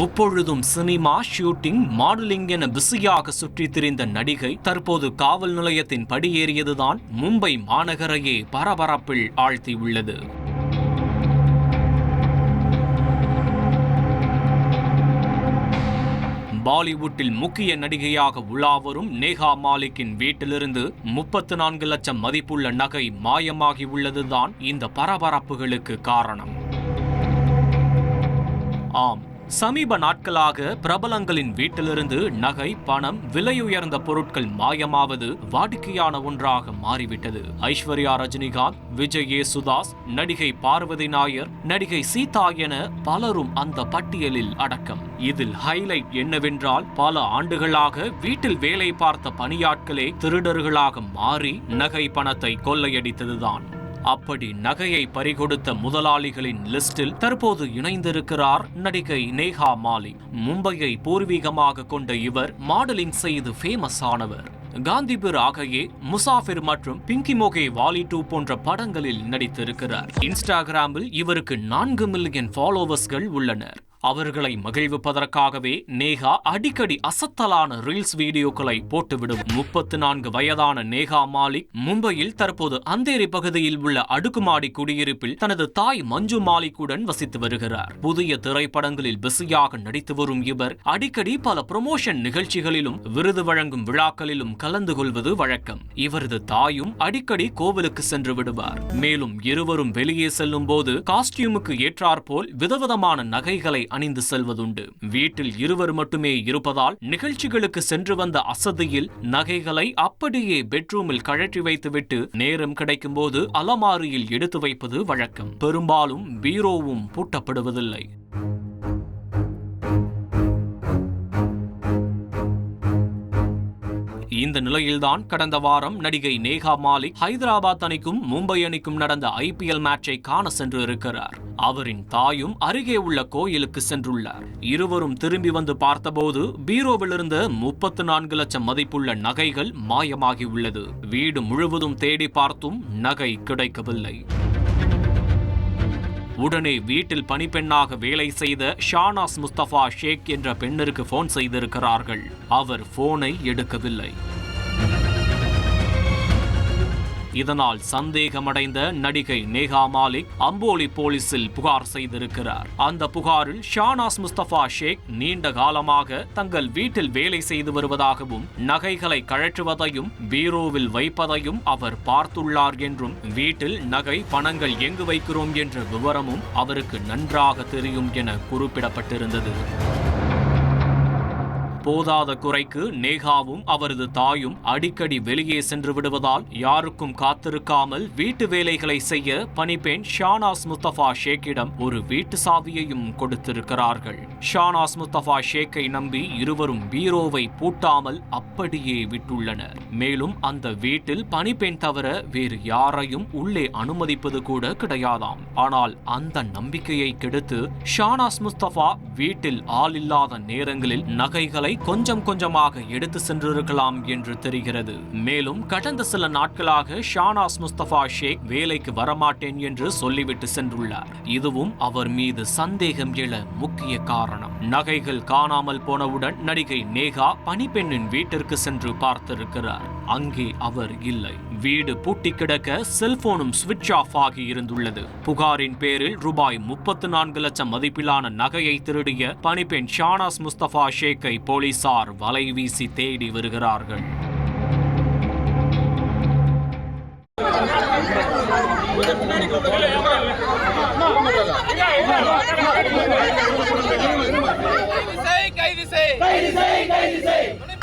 முப்பொழுதும் cinema, shooting, modelling என பிஸியாக சுற்றித் திரிந்த நடிகை தற்போது காவல் நிலையத்தின் படியேறியதுதான் மும்பை மாநகரையே பரபரப்பில் ஆழ்த்தியுள்ளது. பாலிவுட்டில் முக்கிய நடிகையாக உலாவரும் நேஹா மாலிக்கின் வீட்டிலிருந்து 34 லட்சம் மதிப்புள்ள நகை மாயமாகி உள்ளதுதான் இந்த பரபரப்புகளுக்கு காரணம். ஆம், சமீப நாட்களாக பிரபலங்களின் வீட்டிலிருந்து நகை, பணம், விலையுயர்ந்த பொருட்கள் மாயமாவது வாடிக்கையான ஒன்றாக மாறிவிட்டது. ஐஸ்வர்யா ரஜினிகாந்த், விஜய் யேசுதாஸ், நடிகை பார்வதி நாயர், நடிகை சீதா என பலரும் அந்த பட்டியலில் அடக்கம். இதில் ஹைலைட் என்னவென்றால், பல ஆண்டுகளாக வீட்டில் வேலை பார்த்த பணியாட்களே திருடர்களாக மாறி நகை பணத்தை கொள்ளையடித்ததுதான். அப்படி நகையை பறிகொடுத்த முதலாளிகளின் லிஸ்டில் தற்போது இணைந்திருக்கிறார் நடிகை நேஹா மாலிக். மும்பையை பூர்வீகமாக கொண்ட இவர் மாடலிங் செய்து ஃபேமஸ் ஆனவர். காந்திபுர் ஆகையே, முசாஃபிர் மற்றும் பிங்கி மோகே வாலி 2 போன்ற படங்களில் நடித்திருக்கிறார். இன்ஸ்டாகிராமில் இவருக்கு 4 மில்லியன் ஃபாலோவர்ஸ்கள் உள்ளனர். அவர்களை மகிழ்விப்பதற்காகவே நேஹா அடிக்கடி அசத்தலான ரீல்ஸ் வீடியோக்களை போட்டுவிடும். 34 வயதான நேஹா மாலிக் மும்பையில் தற்போது அந்தேரி பகுதியில் உள்ள அடுக்குமாடி குடியிருப்பில் தனது தாய் மஞ்சு மாலிக்குடன் வசித்து வருகிறார். புதிய திரைப்படங்களில் பிஸியாக நடித்து வரும் இவர் அடிக்கடி பல ப்ரமோஷன் நிகழ்ச்சிகளிலும் விருது வழங்கும் விழாக்களிலும் கலந்து கொள்வது வழக்கம். இவரது தாயும் அடிக்கடி கோவிலுக்கு சென்று விடுவார். மேலும் இருவரும் வெளியே செல்லும் போது காஸ்டியூமுக்கு ஏற்றாற்போல் விதவிதமான நகைகளை அணிந்து செல்வதுண்டு. வீட்டில் இருவர் மட்டுமே இருப்பதால் நிகழ்ச்சிகளுக்கு சென்று வந்த அசதியில் நகைகளை அப்படியே பெட்ரூமில் கழற்றி வைத்துவிட்டு நேரம் கிடைக்கும் போது அலமாரியில் எடுத்து வைப்பது வழக்கம். பெரும்பாலும் பீரோவும் பூட்டப்படுவதில்லை. இந்த நிலையில்தான் கடந்த வாரம் நடிகை நேஹா மாலிக் ஹைதராபாத் அணிக்கும் மும்பை அணிக்கும் நடந்த IPL மேட்சை காண சென்று இருக்கிறார். அவரின் தாயும் அருகே உள்ள கோயிலுக்கு சென்றுள்ளார். இருவரும் திரும்பி வந்து பார்த்தபோது பீரோவிலிருந்த 34 லட்சம் மதிப்புள்ள நகைகள் மாயமாகி உள்ளது. வீடு முழுவதும் தேடி பார்த்தும் நகை கிடைக்கவில்லை. உடனே வீட்டில் பணிப்பெண்ணாக வேலை செய்த ஷானாஸ் முஸ்தபா ஷேக் என்ற பெண்ணிற்கு போன் செய்திருக்கிறார்கள். அவர் போனை எடுக்கவில்லை. இதனால் சந்தேகமடைந்த நடிகை நேஹா மாலிக் அம்போலி போலீசில் புகார் செய்திருக்கிறார். அந்த புகாரில் ஷானாஸ் முஸ்தபா ஷேக் நீண்ட காலமாக தங்கள் வீட்டில் வேலை செய்து வருவதாகவும் நகைகளை கழற்றுவதையும் பீரோவில் வைப்பதையும் அவர் பார்த்துள்ளார் என்றும் வீட்டில் நகை, பணங்கள் எங்கு வைக்கிறோம் என்ற விவரமும் அவருக்கு நன்றாக தெரியும் என குறிப்பிடப்பட்டிருந்தது. போதாத குறைக்கு நேஹாவும் அவரது தாயும் அடிக்கடி வெளியே சென்று விடுவதால் யாருக்கும் காத்திருக்காமல் வீட்டு வேலைகளை செய்ய பணிப்பெண் ஷானாஸ் முஸ்தபா ஷேக்கிடம் ஒரு வீட்டு சாவியையும் கொடுத்திருக்கிறார்கள். ஷானாஸ் முஸ்தபா ஷேக்கை நம்பி இருவரும் பீரோவை பூட்டாமல் அப்படியே விட்டுள்ளனர். மேலும் அந்த வீட்டில் பணிப்பெண் தவிர வேறு யாரையும் உள்ளே அனுமதிப்பது கூட கிடையாதாம். ஆனால் அந்த நம்பிக்கையை கெடுத்து ஷானாஸ் முஸ்தபா வீட்டில் ஆள் இல்லாத நேரங்களில் நகைகளை கொஞ்சம் கொஞ்சமாக எடுத்து சென்றிருக்கலாம் என்று தெரிகிறது. மேலும் கடந்த சில நாட்களாக ஷானாஸ் முஸ்தபா ஷேக் வேலைக்கு வரமாட்டேன் என்று சொல்லிவிட்டு சென்றுள்ளார். இதுவும் அவர் மீது சந்தேகம் எழ முக்கிய காரணம். நகைகள் காணாமல் போனவுடன் நடிகை நேஹா பணிப்பெண்ணின் வீட்டிற்கு சென்று பார்த்திருக்கிறார். அங்கே அவர் இல்லை. வீடு பூட்டி கிடக்க செல்போனும் சுவிட்ச் ஆஃப் ஆகி இருந்துள்ளது. புகாரின் பேரில் ரூபாய் 34 லட்சம் மதிப்பிலான நகையை திருடிய பணிப்பெண் ஷானாஸ் முஸ்தபா ஷேக்கை போலீசார் வலை வீசி தேடி வருகிறார்கள்.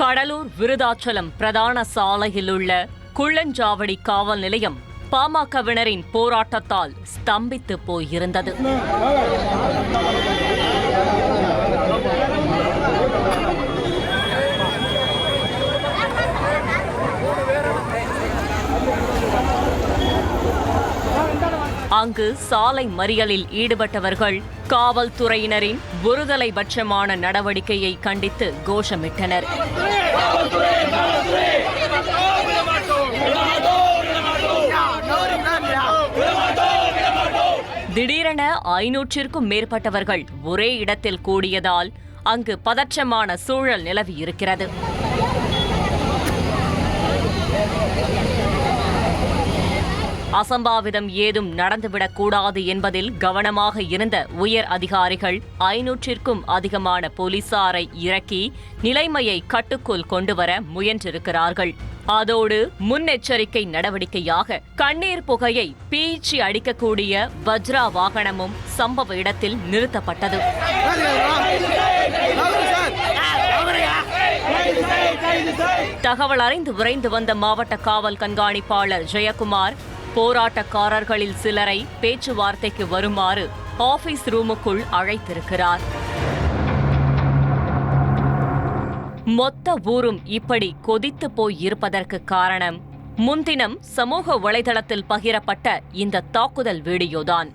கடலூர் விருதாச்சலம் பிரதான சாலையில் உள்ள குள்ளஞ்சாவடி காவல் நிலையம் பாமகவினரின் போராட்டத்தால் ஸ்தம்பித்து போயிருந்தது. அங்கு சாலை மறியலில் ஈடுபட்டவர்கள் காவல்துறையினரின் ஒருதலை பட்சமான நடவடிக்கையை கண்டித்து கோஷமிட்டனர். திடீரென 500க்கும் மேற்பட்டவர்கள் ஒரே இடத்தில் கூடியதால் அங்கு பதற்றமான சூழல் நிலவியிருக்கிறது. அசம்பாவிதம் ஏதும் நடந்துவிடக்கூடாது என்பதில் கவனமாக இருந்த உயர் அதிகாரிகள் 500க்கும் அதிகமான போலீசாரை இறக்கி நிலைமையை கட்டுக்குள் கொண்டுவர முயன்றிருக்கிறார்கள். அதோடு முன்னெச்சரிக்கை நடவடிக்கையாக கண்ணீர் புகையை பீய்ச்சி அடிக்கக்கூடிய வஜ்ரா வாகனமும் சம்பவ இடத்தில் நிறுத்தப்பட்டது. தகவல் அறிந்து விரைந்து வந்த மாவட்ட காவல் கண்காணிப்பாளர் ஜெயக்குமார் போராட்டக்காரர்களில் சிலரை பேச்சுவார்த்தைக்கு வருமாறு ஆபீஸ் ரூமுக்குள் அழைத்திருக்கிறார். மொத்த ஊரும் இப்படி கொதித்து போய் இருப்பதற்கு காரணம் முன்தினம் சமூக வலைதளத்தில் பகிரப்பட்ட இந்த தாக்குதல் வீடியோதான்.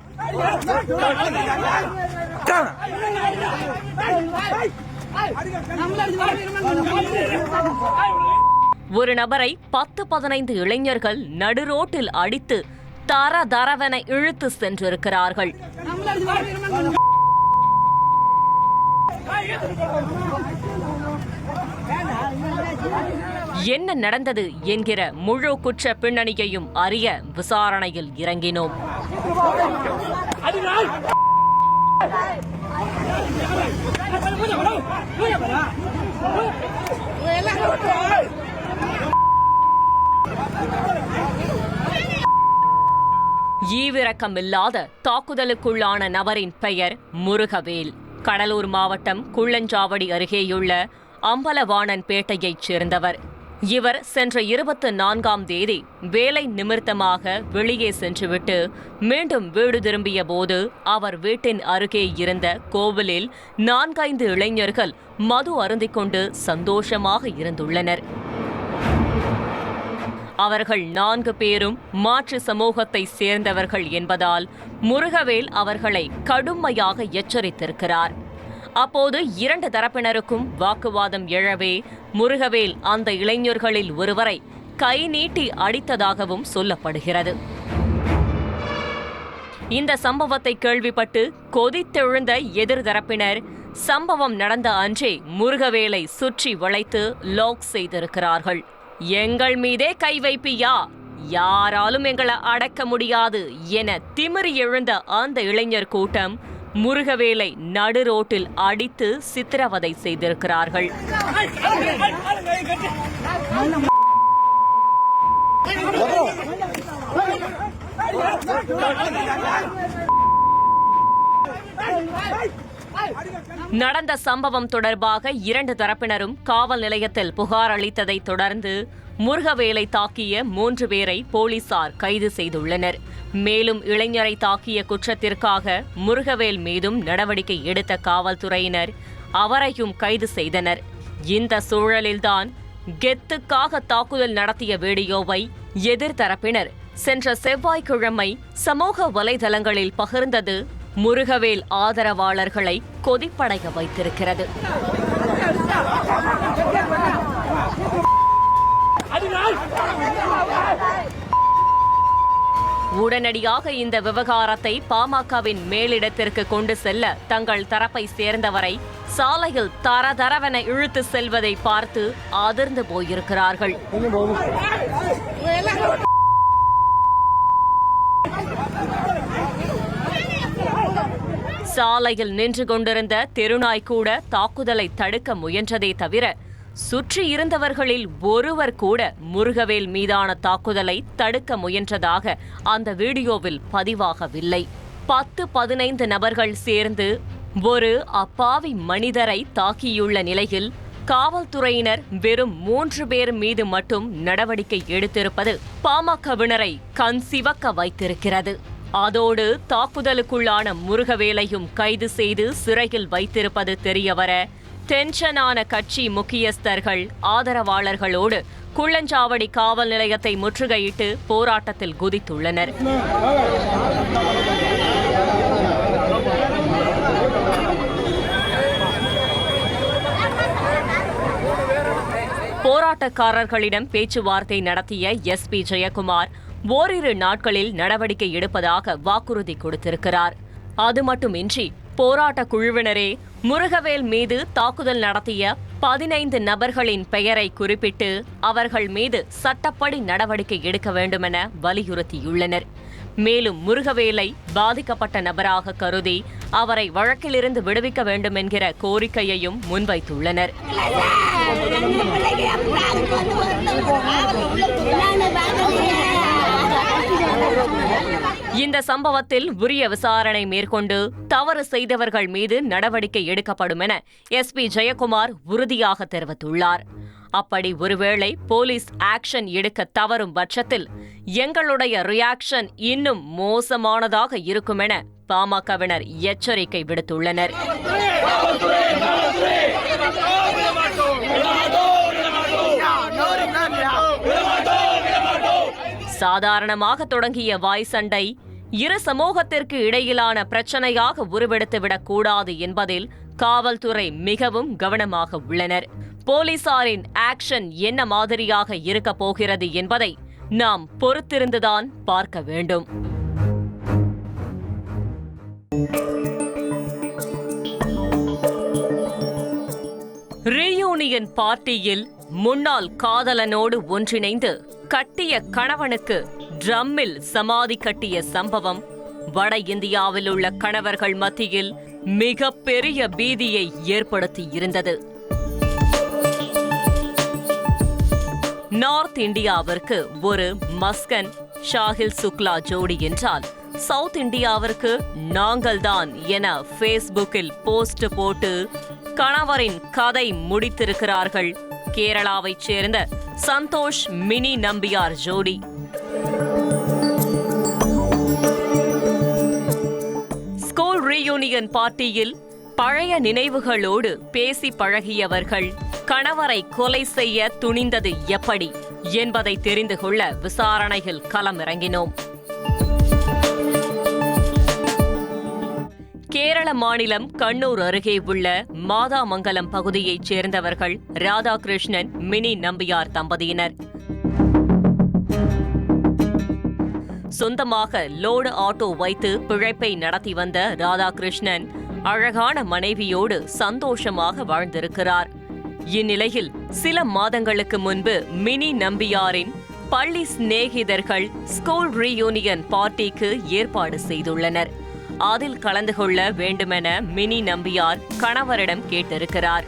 ஒரு நபரை 10-15 இளைஞர்கள் நடுரோட்டில் அடித்து தரதரவென இழுத்து சென்றிருக்கிறார்கள். என்ன நடந்தது என்கிற முழு குற்ற பின்னணியையும் அறிய விசாரணையில் இறங்கினோம். ஈவிரக்கமில்லாத தாக்குதலுக்குள்ளான நபரின் பெயர் முருகவேல். கடலூர் மாவட்டம் குள்ளஞ்சாவடி அருகேயுள்ள அம்பலவாணன்பேட்டையைச் சேர்ந்தவர். இவர் சென்ற 24ஆம் தேதி வேலை நிமித்தமாக வெளியே சென்றுவிட்டு மீண்டும் வீடு திரும்பிய போது அவர் வீட்டின் அருகே இருந்த கோவிலில் 4-5 இளைஞர்கள் மது அருந்திக் கொண்டு சந்தோஷமாக இருந்துள்ளனர். அவர்கள் 4 பேரும் மாற்று சமூகத்தை சேர்ந்தவர்கள் என்பதால் முருகவேல் அவர்களை கடுமையாக எச்சரித்திருக்கிறார். அப்போது 2 தரப்பினருக்கும் வாக்குவாதம் எழவே முருகவேல் அந்த இளைஞர்களில் ஒருவரை கை நீட்டி அடித்ததாகவும் சொல்லப்படுகிறது. இந்த சம்பவத்தை கேள்விப்பட்டு கொதித்தெழுந்த எதிர்தரப்பினர் சம்பவம் நடந்த அன்றே முருகவேலை சுற்றி வளைத்து லாக் செய்திருக்கிறார்கள். எங்கள் மீதே கை வைப்பியா, யாராலும் எங்களை அடக்க முடியாது என திமிரி எழுந்த அந்த இளைஞர் கூட்டம் முருகவேலை நடுரோட்டில் அடித்து சித்திரவதை செய்திருக்கிறார்கள். நடந்த சம்பவம் தொடர்பாக 2 தரப்பினரும் காவல் நிலையத்தில் புகார் அளித்ததை தொடர்ந்து முருகவேலை தாக்கிய 3 பேரை போலீசார் கைது செய்துள்ளனர். மேலும் இளைஞரை தாக்கிய குற்றத்திற்காக முருகவேல் மீதும் நடவடிக்கை எடுத்த காவல்துறையினர் அவரையும் கைது செய்தனர். இந்த சூழலில்தான் கெத்துக்காக தாக்குதல் நடத்திய வீடியோவை எதிர்தரப்பினர் சென்ற செவ்வாய்க்கிழமை சமூக வலைதளங்களில் பகிர்ந்தது முருகவேல் ஆதரவாளர்களை கொதிப்படைய வைத்திருக்கிறது. உடனடியாக இந்த விவகாரத்தை பாமகவின் மேலிடத்திற்கு கொண்டு செல்ல தங்கள் தரப்பை சேர்ந்தவரை சாலையில் தரதரவென இழுத்து செல்வதை பார்த்து அதிர்ந்து போயிருக்கிறார்கள். சாலையில் நின்று கொண்டிருந்த தெருநாய் கூட தாக்குதலை தடுக்க முயன்றதே தவிர சுற்றி இருந்தவர்களில் ஒருவர் கூட முருகவேல் மீதான தாக்குதலை தடுக்க முயன்றதாக அந்த வீடியோவில் பதிவாகவில்லை. 10-15 நபர்கள் சேர்ந்து ஒரு அப்பாவி மனிதரை தாக்கியுள்ள நிலையில் காவல்துறையினர் வெறும் 3 பேர் மீது மட்டும் நடவடிக்கை எடுத்திருப்பது பாமகவினரை கண் சிவக்க வைத்திருக்கிறது. அதோடு தாக்குதலுக்குள்ளான முருகவேலையும் கைது செய்து சிறையில் வைத்திருப்பது தெரியவர டென்ஷனான கட்சி முக்கியஸ்தர்கள் ஆதரவாளர்களோடு குள்ளஞ்சாவடி காவல் நிலையத்தை முற்றுகையிட்டு போராட்டத்தில் குதித்துள்ளனர். போராட்டக்காரர்களிடம் பேச்சுவார்த்தை நடத்திய எஸ்பி ஜெயக்குமார் ஓரிரு நாட்களில் நடவடிக்கை எடுப்பதாக வாக்குறுதி கொடுத்திருக்கிறார். அது மட்டுமின்றி போராட்ட குழுவினரே முருகவேல் மீது தாக்குதல் நடத்திய 15 நபர்களின் பெயரை குறிப்பிட்டு அவர்கள் மீது சட்டப்படி நடவடிக்கை எடுக்க வேண்டுமென வலியுறுத்தியுள்ளனர். மேலும் முருகவேலை பாதிக்கப்பட்ட நபராக கருதி அவரை வழக்கிலிருந்து விடுவிக்க வேண்டும் என்கிற கோரிக்கையையும் முன்வைத்துள்ளனர். இந்த சம்பவத்தில் உரிய விசாரணை மேற்கொண்டு தவறு செய்தவர்கள் மீது நடவடிக்கை எடுக்கப்படும் என SP ஜெயக்குமார் உறுதியாக தெரிவித்துள்ளார். அப்படி ஒருவேளை போலீஸ் ஆக்ஷன் எடுக்க தவறும் பட்சத்தில் எங்களுடைய ரியாக்ஷன் இன்னும் மோசமானதாக இருக்கும் என பாமகவினர் எச்சரிக்கை விடுத்துள்ளனர். சாதாரணமாக தொடங்கிய வாய் சண்டை இரு சமூகத்திற்கு இடையிலான பிரச்சனையாக உருவெடுத்துவிடக் கூடாது என்பதில் காவல்துறை மிகவும் கவனமாக உள்ளனர். போலீசாரின் ஆக்ஷன் என்ன மாதிரியாக இருக்கப் போகிறது என்பதை நாம் பொறுத்திருந்துதான் பார்க்க வேண்டும். ரீயூனியன் பார்ட்டியில் முன்னாள் காதலனோடு ஒன்றிணைந்து கட்டிய கணவனுக்கு ட்ரம்மில் சமாதி கட்டிய சம்பவம் வட இந்தியாவில் உள்ள கணவர்கள் மத்தியில் மிகப்பெரிய பீதியை ஏற்படுத்தியிருந்தது. நார்த் இந்தியாவிற்கு ஒரு மஸ்கன் ஷாஹில் சுக்லா ஜோடி என்றால் சவுத் இந்தியாவிற்கு நாங்கள்தான் என ஃபேஸ்புக்கில் போஸ்ட் போட்டு கணவரின் கதை முடித்திருக்கிறார்கள் கேரளாவைச் சேர்ந்த சந்தோஷ் மினி நம்பியார் ஜோடி. ஸ்கூல் ரீயூனியன் பார்ட்டியில் பழைய நினைவுகளோடு பேசி பழகியவர்கள் கணவரை கொலை செய்ய துணிந்தது எப்படி என்பதை தெரிந்து கொள்ள விசாரணையில் களமிறங்கினோம். கேரள மாநிலம் கண்ணூர் அருகே உள்ள மாதாமங்கலம் பகுதியைச் சேர்ந்தவர்கள் ராதாகிருஷ்ணன் மினி நம்பியார் தம்பதியினர். சொந்தமாக லோடு ஆட்டோ வைத்து பிழைப்பை நடத்தி வந்த ராதாகிருஷ்ணன் அழகான மனைவியோடு சந்தோஷமாக வாழ்ந்திருக்கிறார். இந்நிலையில் சில மாதங்களுக்கு முன்பு மினி நம்பியாரின் பள்ளி சிநேகிதர்கள் ஸ்கூல் ரீயூனியன் பார்ட்டிக்கு ஏற்பாடு செய்துள்ளனர். அதில் கலந்து கொள்ள வேண்டுமென மினி நம்பியார் கணவரிடம் கேட்டிருக்கிறார்.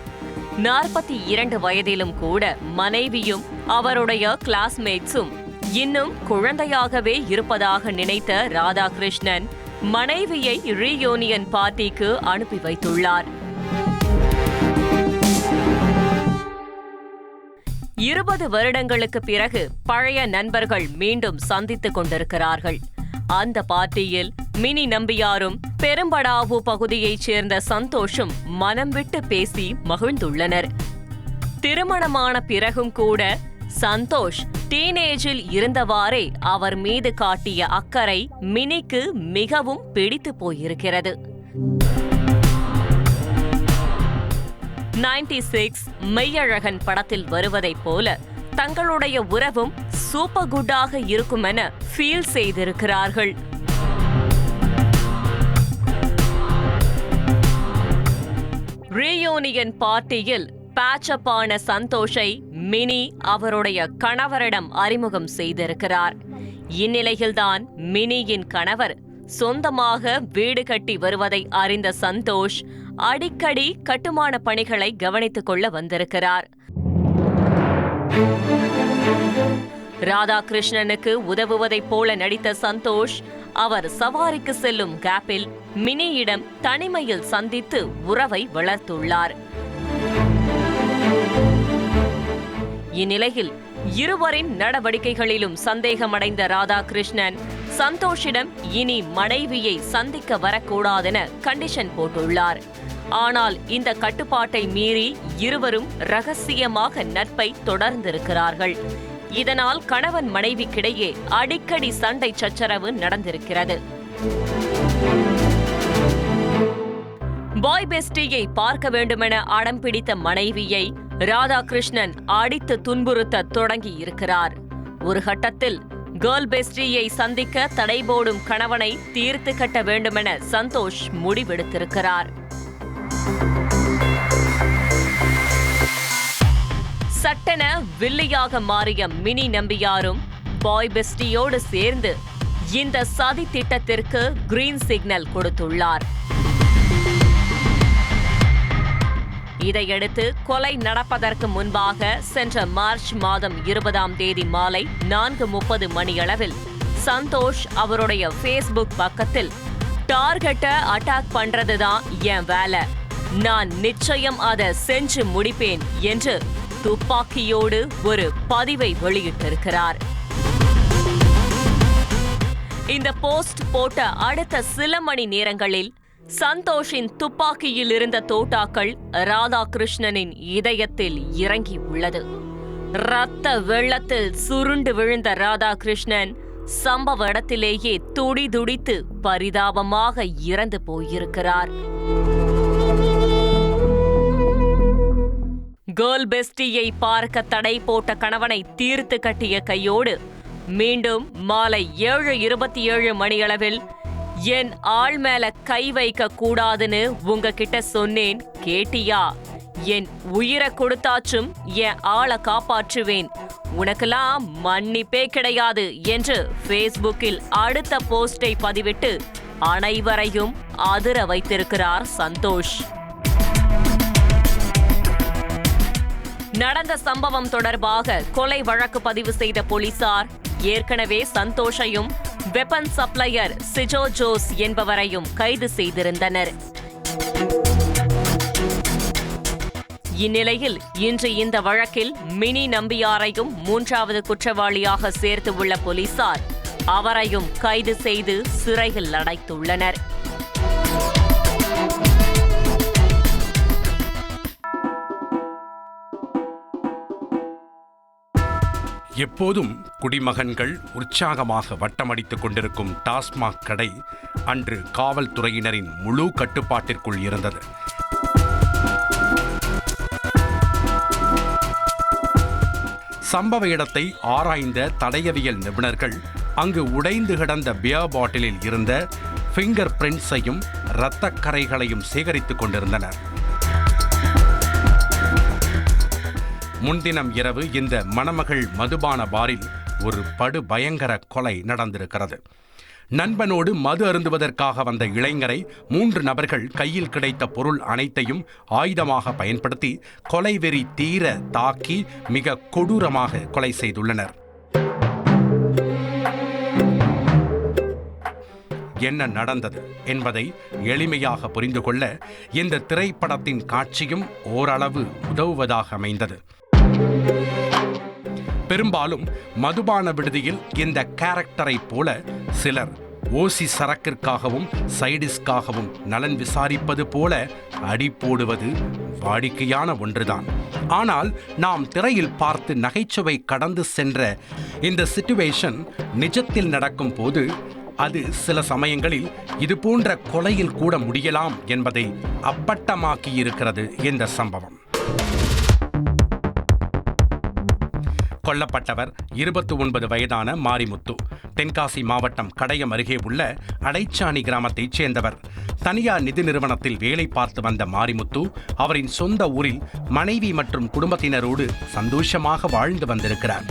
42 வயதிலும் கூட மனைவியும் அவருடைய கிளாஸ்மேட்ஸும் இன்னும் குழந்தையாகவே இருப்பதாக நினைத்த ராதாகிருஷ்ணன் மனைவியை ரீயூனியன் பார்ட்டிக்கு அனுப்பி வைத்துள்ளார். 20 வருடங்களுக்கு பிறகு பழைய நண்பர்கள் மீண்டும் சந்தித்துக் கொண்டிருக்கிறார்கள். அந்த பார்ட்டியில் மினி நம்பியாரும் பெரும்படாவு பகுதியைச் சேர்ந்த சந்தோஷும் மனம் விட்டு பேசி மகிழ்ந்துள்ளனர். திருமணமான பிறகும் கூட சந்தோஷ் டீனேஜில் இருந்தவாறே அவர் மீது காட்டிய அக்கறை மினிக்கு மிகவும் பிடித்து போயிருக்கிறது. 96 மெய்யழகன் படத்தில் வருவதைப் போல தங்களுடைய உறவும் சூப்பர் குட்டாக இருக்கும் என ஃபீல் செய்திருக்கிறார்கள். ரீயூனியன் பார்ட்டியில் பேச்சப்பான சந்தோஷை மினி அவருடைய கணவரிடம் அறிமுகம் செய்திருக்கிறார். இந்நிலையில்தான் மினியின் கணவர் சொந்தமாக வீடு கட்டி வருவதை அறிந்த சந்தோஷ் அடிக்கடி கட்டுமான பணிகளை கவனித்துக் கொள்ள வந்திருக்கிறார். ராதாகிருஷ்ணனுக்கு உதவுவதைப் போல நடித்த சந்தோஷ் அவர் சவாரிக்கு செல்லும் கேப்பில் மினியிடம் தனிமையில் சந்தித்து உறவை வளர்த்துள்ளார். இந்நிலையில் இருவரின் நடவடிக்கைகளிலும் சந்தேகமடைந்த ராதாகிருஷ்ணன் சந்தோஷிடம் இனி மனைவியை சந்திக்க வரக்கூடாதென கண்டிஷன் போட்டுள்ளார். ஆனால் இந்த கட்டுப்பாட்டை மீறி இருவரும் ரகசியமாக நட்பை தொடர்ந்திருக்கிறார்கள். இதனால் கணவன் மனைவிக்கிடையே அடிக்கடி சண்டை சச்சரவு நடந்திருக்கிறது. பாய் பெஸ்டியை பார்க்க வேண்டுமென அடம் பிடித்த மனைவியை ராதாகிருஷ்ணன் அடித்து துன்புறுத்த தொடங்கி இருக்கிறார். ஒரு கட்டத்தில் கேர்ள் பெஸ்டியை சந்திக்க தடை போடும் கணவனை தீர்த்து கட்ட வேண்டுமென சந்தோஷ் முடிவெடுத்திருக்கிறார். சட்டென வில்லியாக மாறிய மினி நம்பியாரும் பாய் பெஸ்டியோடு சேர்ந்து இந்த சதி திட்டத்திற்கு கிரீன் சிக்னல் கொடுத்துள்ளார். இதையடுத்து கொலை நடப்பதற்கு முன்பாக சென்ற மார்ச் மாதம் 20ஆம் தேதி மாலை 4:30 மணியளவில் சந்தோஷ் அவருடைய ஃபேஸ்புக் பக்கத்தில் டார்கெட்டை அட்டாக் பண்றதுதான் என் வேலை, நான் நிச்சயம் அதை செஞ்சு முடிப்பேன் என்று துப்பாக்கியோடு ஒரு பதிவை வெளியிட்டிருக்கிறார். இந்த போஸ்ட் போட்ட அடுத்த சில மணி நேரங்களில் சந்தோஷின் துப்பாக்கியில் இருந்த தோட்டாக்கள் ராதாகிருஷ்ணனின் இதயத்தில் இறங்கி உள்ளது. இரத்த வெள்ளத்தில் சுருண்டு விழுந்த ராதாகிருஷ்ணன் சம்பவ இடத்திலேயே துடிதுடித்து பரிதாபமாக இறந்து போயிருக்கிறார். கேர்ள் பெஸ்டியை பார்க்க தடை போட்ட கணவனை தீர்த்து கட்டிய கையோடு மீண்டும் மாலை 7:27 மணியளவில் என் ஆள் மேல கை வைக்க கூடாதுன்னு உங்ககிட்ட சொன்னேன், கேட்டியா? என் உயிரை கொடுத்தாச்சும் என் ஆளை காப்பாற்றுவேன், உனக்கெல்லாம் மன்னிப்பே கிடையாது என்று ஃபேஸ்புக்கில் அடுத்த போஸ்டை பதிவிட்டு அனைவரையும் அதிர வைத்திருக்கிறார் சந்தோஷ். நடந்த சம்பவம் தொடர்பாக கொலை வழக்கு பதிவு செய்த போலீசார் ஏற்கனவே சந்தோஷையும் வெப்பன் சப்ளையர் சிஜோ ஜோஸ் என்பவரையும் கைது செய்திருந்தனர். இந்நிலையில் இன்று இந்த வழக்கில் மினி நம்பியாரையும் 3வது குற்றவாளியாக சேர்த்து உள்ள போலீசார் அவரையும் கைது செய்து சிறையில் அடைத்துள்ளனர். எப்போதும் குடிமகன்கள் உற்சாகமாக வட்டமடித்துக் கொண்டிருக்கும் டாஸ்மாக் கடை அன்று காவல்துறையினரின் முழு கட்டுப்பாட்டிற்குள் இருந்தது. சம்பவ இடத்தை ஆராய்ந்த தடயவியல் நிபுணர்கள் அங்கு உடைந்து கிடந்த பியர் பாட்டிலில் இருந்த ஃபிங்கர் பிரிண்ட்ஸையும் இரத்தக் கறைகளையும் சேகரித்துக் கொண்டிருந்தனர். முன்தினம் இரவு இந்த மணமகள் மதுபான பாரில் ஒரு படு பயங்கர கொலை நடந்திருக்கிறது. நண்பனோடு மது அருந்துவதற்காக வந்த இளைஞரை 3 நபர்கள் கையில் கிடைத்த பொருள் அனைத்தையும் ஆயுதமாக பயன்படுத்தி கொலைவெறி தீர தாக்கி மிக கொடூரமாக கொலை செய்துள்ளனர். என்ன நடந்தது என்பதை எளிமையாக புரிந்து கொள்ள இந்த திரைப்படத்தின் காட்சியும் ஓரளவு உதவுவதாக அமைந்தது. பெரும்பாலும் மதுபான விடுதியில் இந்த கேரக்டரை போல சிலர் ஓசி சரக்கிற்காகவும் சைடிஸ்காகவும் நலன் விசாரிப்பது போல அடி போடுவது வாடிக்கையான ஒன்றுதான். ஆனால் நாம் திரையில் பார்த்து நகைச்சுவை கடந்து சென்ற இந்த சிச்சுவேஷன் நிஜத்தில் நடக்கும் போது அது சில சமயங்களில் இது போன்ற கொலையில் கூட முடியலாம் என்பதை அப்பட்டமாக்கியிருக்கிறது இந்த சம்பவம். கொல்லப்பட்டவர் 29 வயதான மாரிமுத்து. தென்காசி மாவட்டம் கடையம் அருகே உள்ள அடைச்சாணி கிராமத்தைச் சேர்ந்தவர். தனியார் நிதி நிறுவனத்தில் வேலை பார்த்து வந்த மாரிமுத்து அவரின் சொந்த ஊரில் மனைவி மற்றும் குடும்பத்தினரோடு சந்தோஷமாக வாழ்ந்து வந்திருக்கிறார்.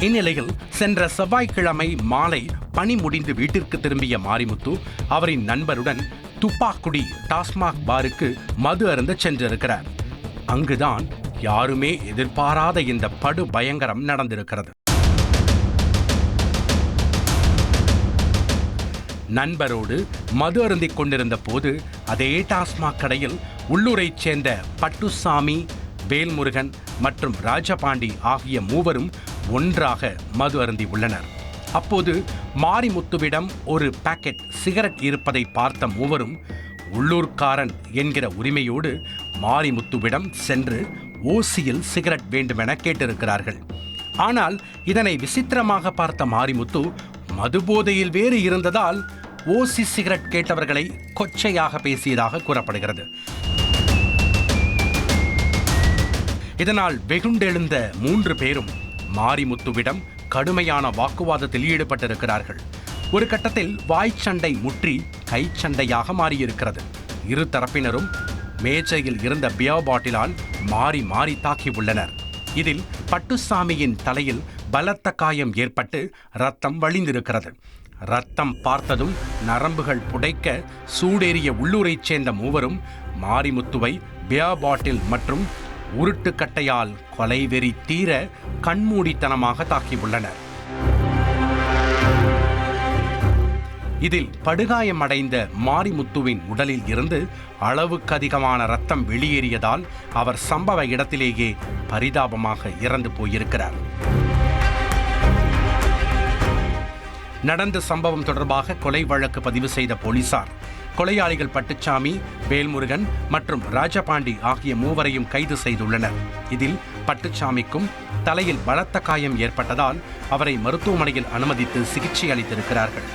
இந்நிலையில் சென்ற செவ்வாய்க்கிழமை மாலை பணி முடிந்து வீட்டிற்கு திரும்பிய மாரிமுத்து அவரின் நண்பருடன் துப்பாக்குடி டாஸ்மாக் பாருக்கு மது அருந்த சென்றிருக்கிறார். அங்குதான் யாருமே எதிர்பாராத இந்த படு பயங்கரம் நடந்திருக்கிறது. நண்பரோடு மது அருந்திக் கொண்டிருந்த போது அதே டாஸ்மாக் கடையில் உள்ளூரைச் சேர்ந்த பட்டுசாமி, வேல்முருகன் மற்றும் ராஜபாண்டி ஆகிய மூவரும் ஒன்றாக மது அருந்தி உள்ளனர். அப்போது மாரிமுத்துவிடம் ஒரு பாக்கெட் சிகரெட் இருப்பதை பார்த்த மூவரும் உள்ளூர்காரன் என்கிற உரிமையோடு மாரிமுத்துவிடம் சென்று ஓசியில் சிகரெட் வேண்டுமென கேட்டிருக்கிறார்கள். ஆனால் இதனை விசித்திரமாக பார்த்த மாரிமுத்து மதுபோதையில் வேறு இருந்ததால் ஓசி சிகரெட் கேட்டவர்களை கொச்சையாக பேசியதாக கூறப்படுகிறது. இதனால் வெகுண்டெழுந்த 3 பேரும் மாரிமுத்துவிடம் கடுமையான வாக்குவாதத்தில் ஈடுபட்டிருக்கிறார்கள். ஒரு கட்டத்தில் வாய்ச்சண்டை முற்றி கைச்சண்டையாக மாறியிருக்கிறது. இரு தரப்பினரும் மேஜையில் இருந்த பியர் பாட்டிலால் மாறி மாறி தாக்கி உள்ளனர். இதில் பட்டுசாமியின் தலையில் பலத்த காயம் ஏற்பட்டு ரத்தம் வழிந்திருக்கிறது. ரத்தம் பார்த்ததும் நரம்புகள் புடைக்க சூடேறிய உள்ளூரைச் சேர்ந்த மூவரும் மாரிமுத்துவை பியர் பாட்டில் மற்றும் உருட்டுக்கட்டையால் கொலைவெறி தீர கண்மூடித்தனமாக தாக்கியுள்ளனர். இதில் படுகாயமடைந்த மாரிமுத்துவின் உடலில் இருந்து அளவுக்கு அதிகமான ரத்தம் வெளியேறியதால் அவர் சம்பவ இடத்திலேயே பரிதாபமாக இறந்து போயிருக்கிறார். நடந்த சம்பவம் தொடர்பாக கொலை வழக்கு பதிவு செய்த போலீசார் கொலையாளிகள் பட்டுச்சாமி, வேல்முருகன் மற்றும் ராஜபாண்டி ஆகிய மூவரையும் கைது செய்துள்ளனர். இதில் பட்டுச்சாமிக்கும் தலையில் பலத்த காயம் ஏற்பட்டதால் அவரை மருத்துவமனையில் அனுமதித்து சிகிச்சை அளித்திருக்கிறார்கள்.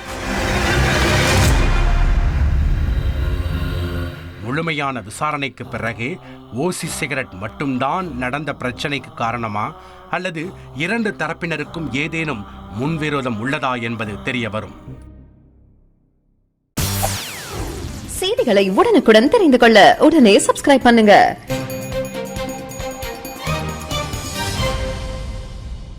முழுமையான விசாரணைக்கு பிறகே ஓசி சிகரெட் மட்டும்தான் நடந்த பிரச்சனைக்கு காரணமா அல்லது இரண்டு தரப்பினருக்கும் ஏதேனும் முன்விரோதம் உள்ளதா என்பது தெரிய வரும். செய்திகளை உடனுக்குடன் தெரிந்து கொள்ள உடனே சப்ஸ்கிரைப் பண்ணுங்க.